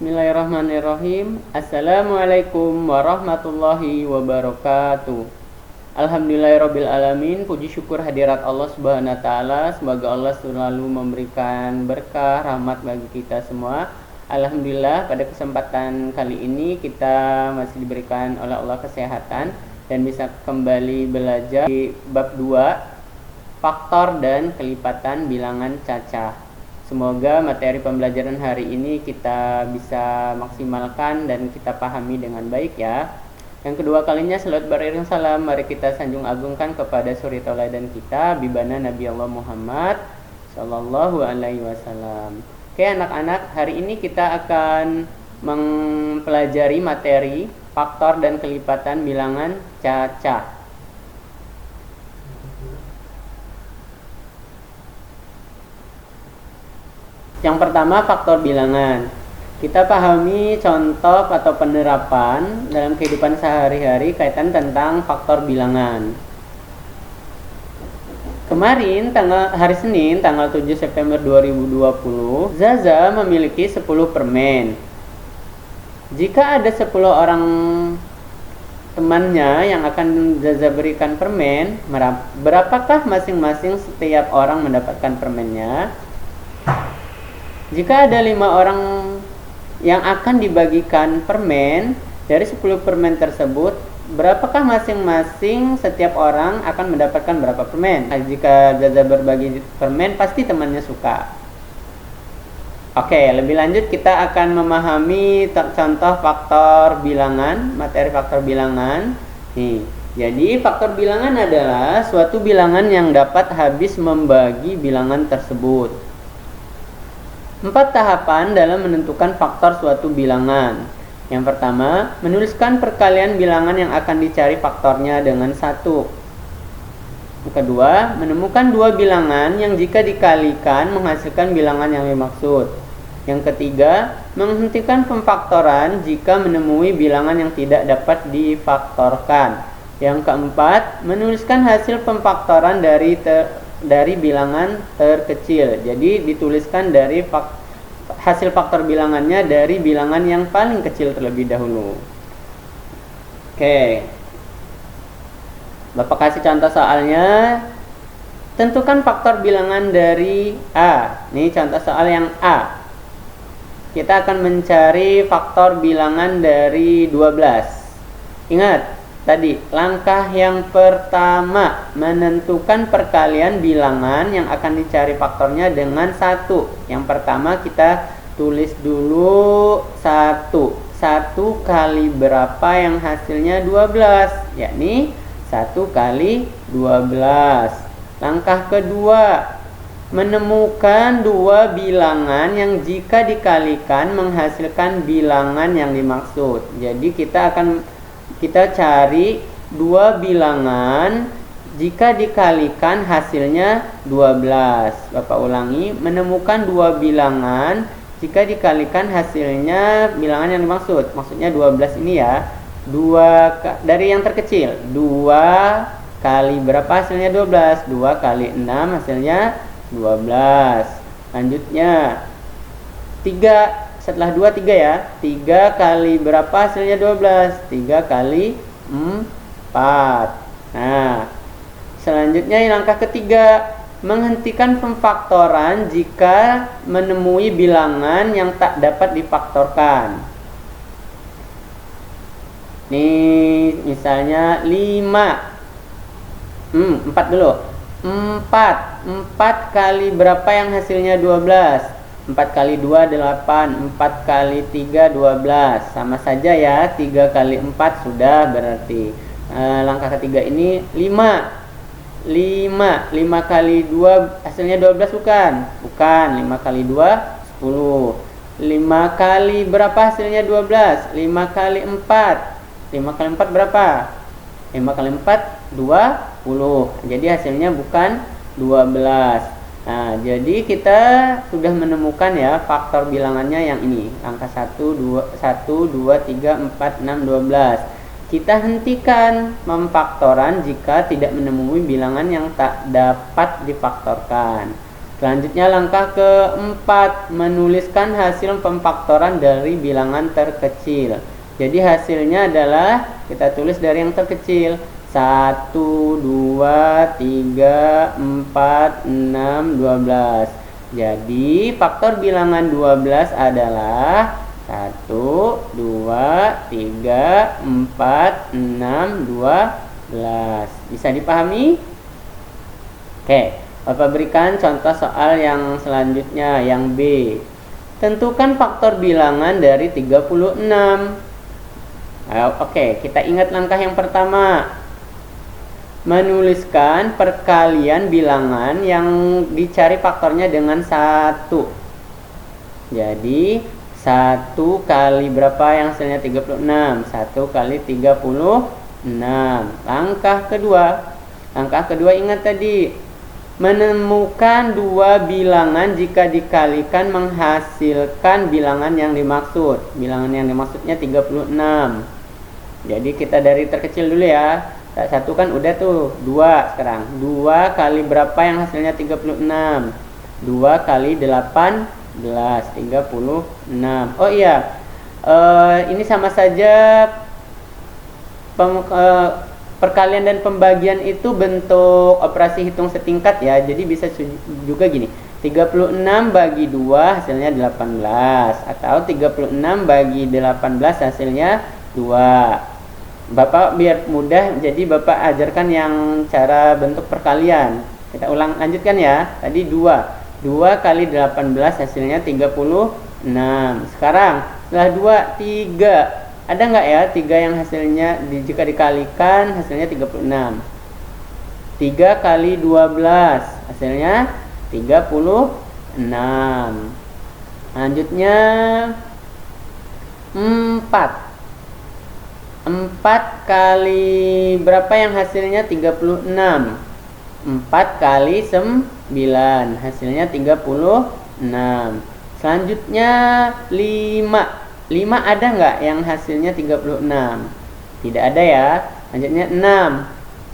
Bismillahirrahmanirrahim. Assalamualaikum warahmatullahi wabarakatuh. Alhamdulillahirabbil alamin. Puji syukur hadirat Allah Subhanahu wa taala. Semoga Allah selalu memberikan berkah, rahmat bagi kita semua. Alhamdulillah, pada kesempatan kali ini kita masih diberikan oleh Allah kesehatan dan bisa kembali belajar di bab 2, faktor dan kelipatan bilangan cacah. Semoga materi pembelajaran hari ini kita bisa maksimalkan dan kita pahami dengan baik ya. Yang kedua kalinya, selawat beriring salam mari kita sanjung agungkan kepada suri tauladan kita, bibana Nabi Allah Muhammad sallallahu alaihi wasallam. Oke anak-anak, hari ini kita akan mempelajari materi faktor dan kelipatan bilangan cacah. Yang pertama, faktor bilangan. Kita pahami contoh atau penerapan dalam kehidupan sehari-hari kaitan tentang faktor bilangan. Kemarin hari Senin tanggal 7 September 2020, Zaza memiliki 10 permen. Jika ada 10 orang temannya yang akan Zaza berikan permen, berapakah masing-masing setiap orang mendapatkan permennya? Jika ada 5 orang yang akan dibagikan permen, dari 10 permen tersebut, berapakah masing-masing setiap orang akan mendapatkan berapa permen? Jika Zaza berbagi permen, pasti temannya suka. Oke, lebih lanjut kita akan memahami contoh faktor bilangan, materi faktor bilangan. Nih, jadi faktor bilangan adalah suatu bilangan yang dapat habis membagi bilangan tersebut. 4 tahapan dalam menentukan faktor suatu bilangan. Yang pertama, menuliskan perkalian bilangan yang akan dicari faktornya dengan 1. Yang kedua, menemukan 2 bilangan yang jika dikalikan menghasilkan bilangan yang dimaksud. Yang ketiga, menghentikan pemfaktoran jika menemui bilangan yang tidak dapat difaktorkan. Yang keempat, menuliskan hasil pemfaktoran dari bilangan terkecil. Jadi dituliskan dari hasil faktor bilangannya dari bilangan yang paling kecil terlebih dahulu. Oke. Bapak kasih contoh soalnya. Tentukan faktor bilangan dari A. Ini contoh soal yang A. Kita akan mencari faktor bilangan dari 12. Ingat, tadi, langkah yang pertama menentukan perkalian bilangan yang akan dicari faktornya dengan 1. Yang pertama kita tulis dulu 1. 1 kali berapa yang hasilnya 12, yakni 1 kali 12. Langkah kedua, menemukan 2 bilangan yang jika dikalikan menghasilkan bilangan yang dimaksud. Jadi kita cari 2 bilangan jika dikalikan hasilnya 12. Bapak ulangi, menemukan 2 bilangan jika dikalikan hasilnya bilangan yang dimaksud. Maksudnya 12 ini ya. 2 dari yang terkecil. 2 kali berapa hasilnya 12? 2 kali 6 hasilnya 12. Lanjutnya 3. Setelah 2, 3 ya. 3 kali berapa hasilnya 12? 3 kali 4. Nah, selanjutnya langkah ketiga, menghentikan pemfaktoran jika menemui bilangan yang tak dapat difaktorkan. Nih, misalnya 5. 4 dulu. 4 kali berapa yang hasilnya 12? 4 kali 2, 8. 4 kali 3, 12. Sama saja ya, 3 kali 4 sudah berarti. Langkah ketiga ini 5. 5 kali 2 hasilnya 12 bukan? Bukan. 5 kali 2, 10. 5 kali berapa hasilnya 12? 5 kali 4. 5 kali 4 berapa? 5 kali 4, 20. Jadi hasilnya bukan 12. Nah, jadi kita sudah menemukan ya faktor bilangannya yang ini. Angka 1, 2, 3, 4, 6, 12. Kita hentikan pemfaktoran jika tidak menemui bilangan yang tak dapat difaktorkan. Selanjutnya langkah keempat, menuliskan hasil pemfaktoran dari bilangan terkecil. Jadi hasilnya adalah kita tulis dari yang terkecil. 1, 2, 3, 4, 6, 12. Jadi faktor bilangan 12 adalah 1, 2, 3, 4, 6, 12. Bisa dipahami? Oke, Bapak berikan contoh soal yang selanjutnya, yang B. Tentukan faktor bilangan dari 36. Oke, kita ingat langkah yang pertama. Menuliskan perkalian bilangan yang dicari faktornya dengan 1. Jadi 1 kali berapa yang hasilnya 36? 1 kali 36. Langkah kedua ingat tadi, menemukan dua bilangan jika dikalikan menghasilkan bilangan yang dimaksud. Bilangan yang dimaksudnya 36. Jadi kita dari terkecil dulu ya. 1 kan udah tuh, 2 sekarang. 2 kali berapa yang hasilnya 36? 2 kali 18, 36. Oh iya, ini sama saja perkalian dan pembagian itu bentuk operasi hitung setingkat ya. Jadi bisa juga gini, 36 bagi 2 hasilnya 18. Atau 36 bagi 18 hasilnya 2. Bapak biar mudah, jadi Bapak ajarkan yang cara bentuk perkalian. Kita lanjutkan ya. Tadi 2 kali 18 hasilnya 36. Sekarang setelah 2, 3. Ada nggak ya 3 yang hasilnya jika dikalikan hasilnya 36? 3 kali 12 hasilnya 36. Selanjutnya 4 kali berapa yang hasilnya 36? 4 kali 9 hasilnya 36. Selanjutnya 5 ada nggak yang hasilnya 36? Tidak ada ya. Selanjutnya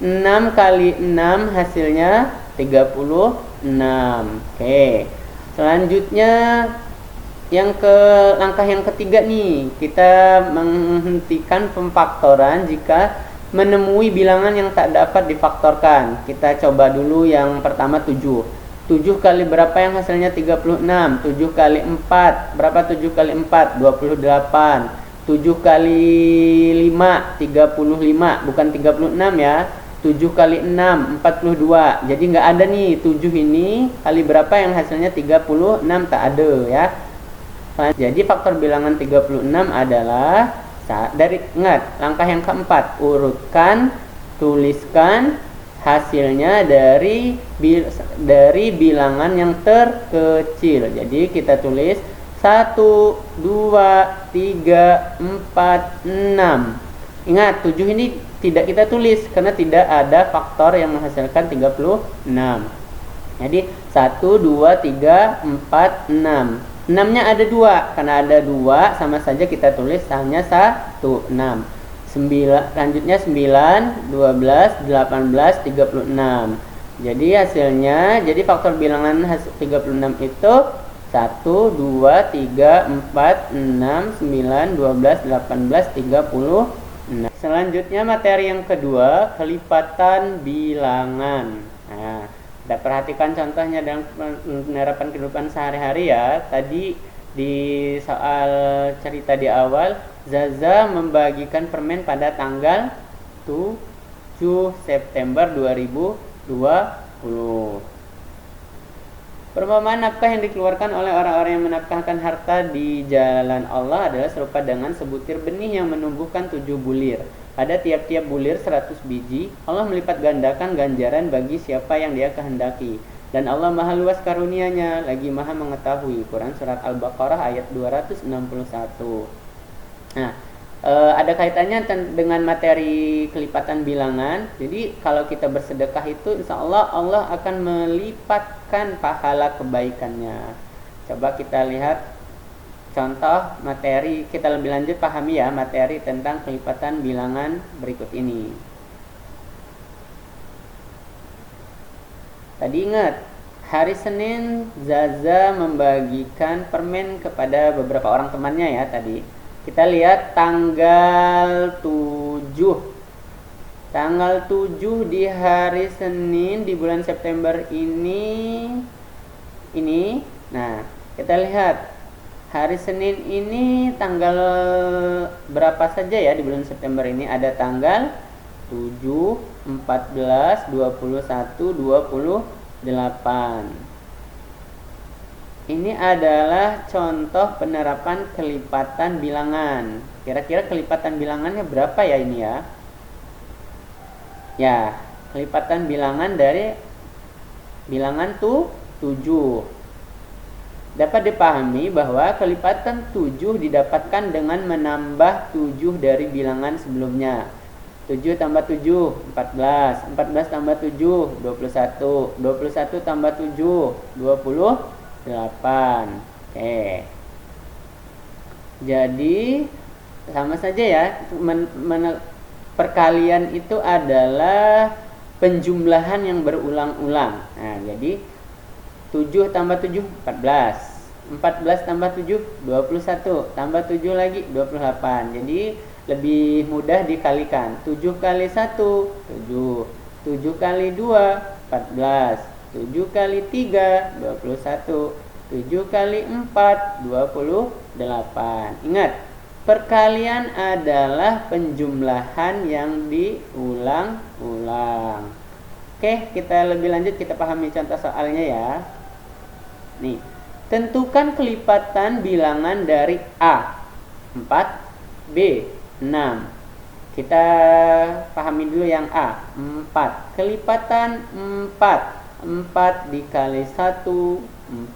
6 kali 6 hasilnya 36. Oke. Selanjutnya langkah yang ketiga nih, kita menghentikan pemfaktoran jika menemui bilangan yang tak dapat difaktorkan. Kita coba dulu yang pertama 7 kali berapa yang hasilnya 36? 7 kali 4, berapa 7 kali 4? 28. 7 kali 5, 35, bukan 36 ya. 7 kali 6, 42. Jadi nggak ada nih 7 ini kali berapa yang hasilnya 36, tak ada ya. Jadi faktor bilangan 36 adalah ingat langkah yang keempat, tuliskan hasilnya dari bilangan yang terkecil. Jadi kita tulis 1, 2, 3, 4, 6. Ingat 7 ini tidak kita tulis karena tidak ada faktor yang menghasilkan 36. Jadi 1, 2, 3, 4, 6. 6-nya ada 2, karena ada 2 sama saja kita tulis hanya 1, 6. 9, lanjutnya 9, 12, 18, 36. Jadi hasilnya, jadi faktor bilangan 36 itu 1, 2, 3, 4, 6, 9, 12, 18, 36. Selanjutnya materi yang kedua, kelipatan bilangan. Nah, kita perhatikan contohnya dalam penerapan kehidupan sehari-hari ya. Tadi di soal cerita di awal, Zaza membagikan permen pada tanggal 7 September 2020. Perumpamaan nafkah yang dikeluarkan oleh orang-orang yang menafkahkan harta di jalan Allah adalah serupa dengan sebutir benih yang menumbuhkan 7 bulir. Pada tiap-tiap bulir 100 biji, Allah melipat gandakan ganjaran bagi siapa yang Dia kehendaki. Dan Allah Maha luas karunia-Nya, lagi Maha mengetahui. Quran surat Al-Baqarah ayat 261. Nah, ada kaitannya dengan materi kelipatan bilangan. Jadi kalau kita bersedekah itu insya Allah Allah akan melipatkan pahala kebaikannya. Coba kita lihat contoh materi, kita lebih lanjut pahami ya materi tentang kelipatan bilangan berikut ini. Tadi ingat Hari Senin Zaza membagikan permen kepada beberapa orang temannya ya tadi. Kita lihat tanggal 7. Tanggal 7 di hari Senin di bulan September ini. Nah, kita lihat hari Senin ini tanggal berapa saja ya di bulan September ini? Ada tanggal 7, 14, 21, 28. Ini adalah contoh penerapan kelipatan bilangan. Kira-kira kelipatan bilangannya berapa ya ini ya? Ya, kelipatan bilangan dari bilangan 7. Dapat dipahami bahwa kelipatan 7 didapatkan dengan menambah 7 dari bilangan sebelumnya. 7 tambah 7, 14. 14 tambah 7, 21. 21 tambah 7, 28. Oke. Jadi, sama saja ya. Perkalian itu adalah penjumlahan yang berulang-ulang. Nah, jadi 7 tambah 7, 14. 14 tambah 7, 21. Tambah 7 lagi, 28. Jadi, lebih mudah dikalikan. 7 kali 1, 7. 7 kali 2, 14. 7 kali 3, 21. 7 kali 4, 28. Ingat, perkalian adalah penjumlahan yang diulang-ulang. Oke, kita lebih lanjut, kita pahami contoh soalnya ya. Nih, tentukan kelipatan bilangan dari A 4, B 6. Kita pahami dulu yang A 4. Kelipatan 4. 4 dikali 1,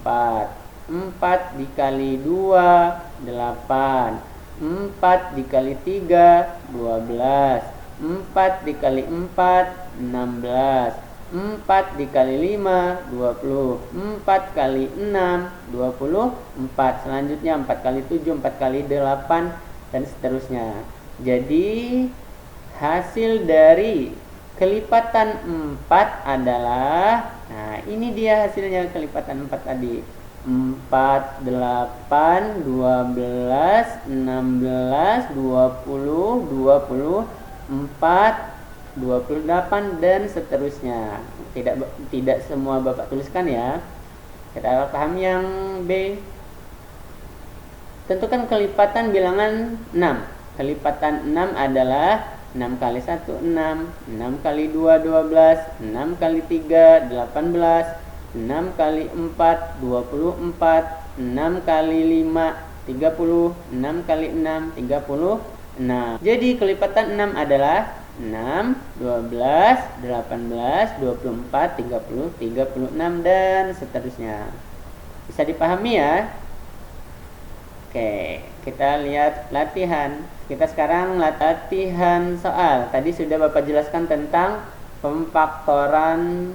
4. 4 dikali 2, 8. 4 dikali 3, 12. 4 dikali 4, 16. 4 dikali 5, 20. 4 kali 6, 24. Selanjutnya 4 kali 7, 4 kali 8, dan seterusnya. Jadi hasil dari kelipatan 4 adalah, nah ini dia hasilnya kelipatan 4 tadi. 4, 8, 12, 16, 20, 24, 28, dan seterusnya. Tidak semua Bapak tuliskan ya. Kita paham yang B. Tentukan kelipatan bilangan 6. Kelipatan 6 adalah 6 kali 1, 6. 6 kali 2, 12. 6 kali 3, 18. 6 kali 4, 24. 6 kali 5, 30. 6 kali 6, 36. Jadi kelipatan 6 adalah 6, 12, 18, 24, 30, 36, dan seterusnya. Bisa dipahami ya? Oke, kita lihat latihan. Kita sekarang latihan soal. Tadi sudah Bapak jelaskan tentang pemfaktoran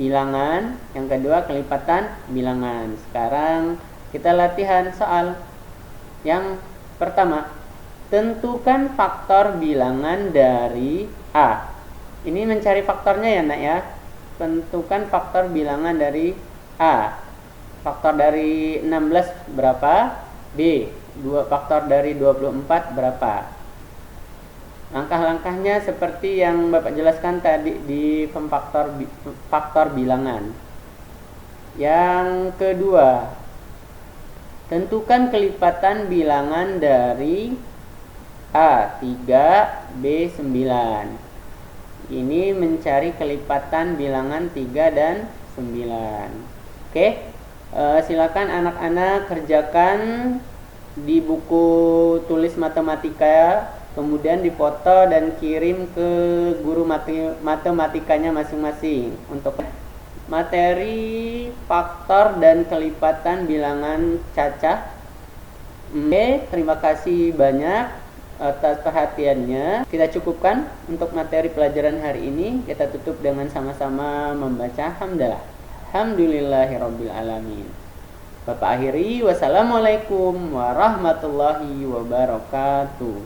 bilangan. Yang kedua, kelipatan bilangan. Sekarang kita latihan soal. Yang pertama, tentukan faktor bilangan dari A. Ini mencari faktornya ya nak ya. Tentukan faktor bilangan dari A. Faktor dari 16 berapa? B. Faktor dari 24 berapa? Langkah-langkahnya seperti yang Bapak jelaskan tadi di faktor bilangan. Yang kedua, tentukan kelipatan bilangan dari A3, B9. Ini mencari kelipatan bilangan 3 dan 9. Oke, silakan anak-anak kerjakan di buku tulis matematika, kemudian difoto dan kirim ke guru matematikanya masing-masing. Untuk materi faktor dan kelipatan bilangan cacah. Oke, terima kasih banyak atas perhatiannya. Kita cukupkan untuk materi pelajaran hari ini. Kita tutup dengan sama-sama membaca hamdalah. Alhamdulillahirabbil alamin. Bapak akhiri, wassalamualaikum warahmatullahi wabarakatuh.